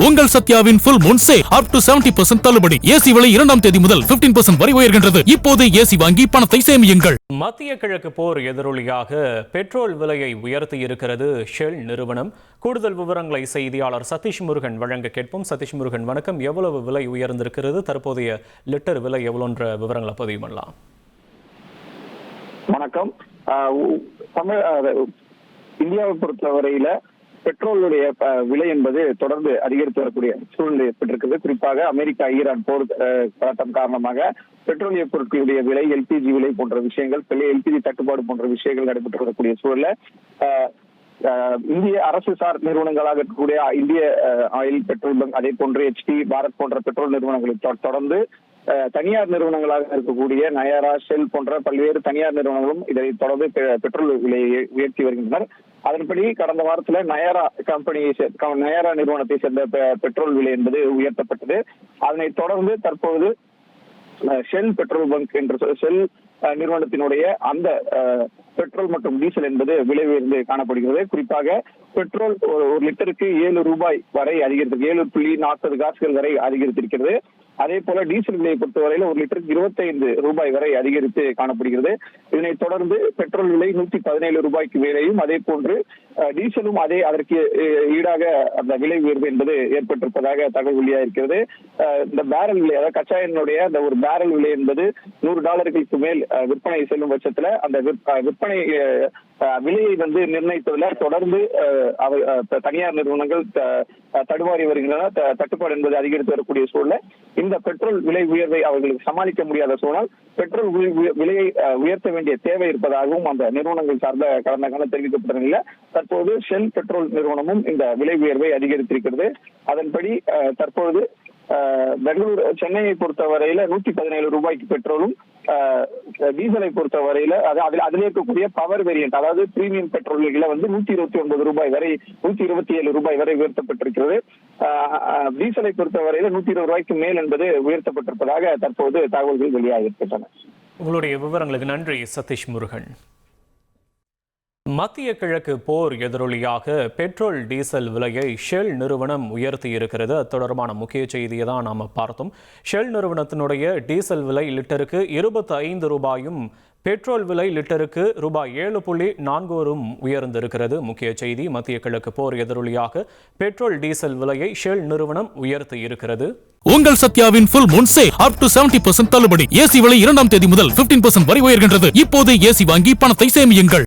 உங்கள் சத்யாவின் full moon sale up to 70% தள்ளுபடி. AC விலை 2ஆம் தேதி முதல் 15% வரை உயர்கின்றது. இப்போதே ஏசி வாங்கி பணத்தை சேமியுங்கள். மத்திய கிழக்கு போர் எதிரொலியாக பெட்ரோல் விலையை உயர்த்தி இருக்கிறது ஷெல் நிறுவனம். கூடுதல் விவரங்களை செய்தியாளர் சதீஷ் முருகன் வழங்க கேட்போம். சதீஷ் முருகன் வணக்கம். எவ்வளவு விலை உயர்ந்திருக்கிறது, தற்போதைய லிட்டர் விலை எவ்வளோன்ற விவரங்களை பதிவு பண்ணலாம். வணக்கம். இந்தியாவை பொறுத்தவரையில பெட்ரோலுடைய விலை என்பது தொடர்ந்து அதிகரித்து வரக்கூடிய சூழ்நிலை ஏற்பட்டிருக்கிறது. குறிப்பாக அமெரிக்கா ஈரான் போர் பதட்டம் காரணமாக பெட்ரோலிய பொருட்களுடைய விலை, எல்பிஜி விலை போன்ற விஷயங்கள், எல்பிஜி தட்டுப்பாடு போன்ற விஷயங்கள் நடைபெற்று வரக்கூடிய சூழல்ல இந்திய அரசு சார் நிறுவனங்களாக இருக்கக்கூடிய இந்திய ஆயில், பெட்ரோல் பங்க், அதே போன்று HP, பாரத் போன்ற பெட்ரோல் நிறுவனங்களை தொடர்ந்து தனியார் நிறுவனங்களாக இருக்கக்கூடிய நயாரா, ஷெல் போன்ற பல்வேறு தனியார் நிறுவனங்களும் இதை தொடர்ந்து பெட்ரோல் விலையை உயர்த்தி வருகின்றனர். அதன்படி கடந்த வாரத்துல நயாரா நிறுவனத்தை சேர்ந்த பெட்ரோல் விலை என்பது உயர்த்தப்பட்டது. அதனை தொடர்ந்து தற்போது ஷெல் பெட்ரோல் பங்க் என்ற ஷெல் நிறுவனத்தினுடைய அந்த பெட்ரோல் மற்றும் டீசல் என்பது விலை உயர்ந்து காணப்படுகிறது. குறிப்பாக பெட்ரோல் ஒரு லிட்டருக்கு 7 ரூபாய் வரை அதிகரித்திருக்கு, 7.40 காசுகள் வரை அதிகரித்திருக்கிறது. அதே போல டீசல் விலையை பொறுத்தவரையில ஒரு லிட்டருக்கு 25 ரூபாய் வரை அதிகரித்து காணப்படுகிறது. இதனைத் தொடர்ந்து பெட்ரோல் விலை 117 ரூபாய்க்கு மேலேயும், அதே போன்று டீசலும் அதற்கு ஈடாக அந்த விலை உயர்வு என்பது ஏற்பட்டிருப்பதாக தகவல் வெளியாக இந்த பேரல் விலை, அதாவது கச்சா எண்ணெயுடைய அந்த ஒரு பேரல் விலை என்பது $100 மேல் விற்பனை செல்லும் பட்சத்துல அந்த விற்பனை விலையை நிர்ணயிப்பதில் தொடர்ந்து தனியார் நிறுவனங்கள் தடுமாறி வருகின்றன. தட்டுப்பாடு என்பது அதிகரித்து வரக்கூடிய சூழல இந்த பெட்ரோல் விலை உயர்வை அவர்களுக்கு சமாளிக்க முடியாத சூழல் பெட்ரோல் விலையை உயர்த்த வேண்டிய தேவை இருப்பதாகவும் அந்த நிறுவனங்கள் சார்ந்த கடந்த காலம் தெரிவிக்கப்பட்ட நிலையில தற்போது ஷெல் பெட்ரோல் நிறுவனமும் இந்த விலை உயர்வை அதிகரித்திருக்கிறது. அதன்படி தற்போது பெங்களூரு, சென்னையை பொறுத்தவரையில 117 ரூபாய்க்கு பெட்ரோலும், டீசலை பொறுத்தவரையில அதில் இருக்கக்கூடிய பவர் வேரியன்ட், அதாவது பிரீமியம் பெட்ரோல்களை 129 ரூபாய் வரை, 127 ரூபாய் வரை உயர்த்தப்பட்டிருக்கிறது. டீசலை பொறுத்தவரையில 120 ரூபாய்க்கு மேல் என்பது உயர்த்தப்பட்டிருப்பதாக தற்போது தகவல்கள் வெளியாகியிருக்கின்றன. உங்களுடைய விவரங்களுக்கு நன்றி சதீஷ் முருகன். மத்திய கிழக்கு போர் எதிரொலியாக பெட்ரோல் டீசல் விலையை ஷெல் நிறுவனம் உயர்த்தி இருக்கிறது. அது தொடர்பான முக்கிய செய்தியை தான் நாம் பார்த்தோம். ஷெல் நிறுவனத்தினுடைய டீசல் விலை லிட்டருக்கு 25 ரூபாயும், பெட்ரோல் விலை லிட்டருக்கு ரூபாய் 7.40 உயர்ந்திருக்கிறது. முக்கிய செய்தி, மத்திய கிழக்கு போர் எதிரொலியாக பெட்ரோல் டீசல் விலையை ஷெல் நிறுவனம் உயர்த்தி இருக்கிறது. உங்கள் சத்யாவின் full moon sale up to 70% தள்ளுபடி. ஏசி விலை 2ஆம் தேதி முதல் 15% வரை உயர்கின்றது. இப்போதே ஏசி வாங்கி பணத்தை சேமியுங்கள்.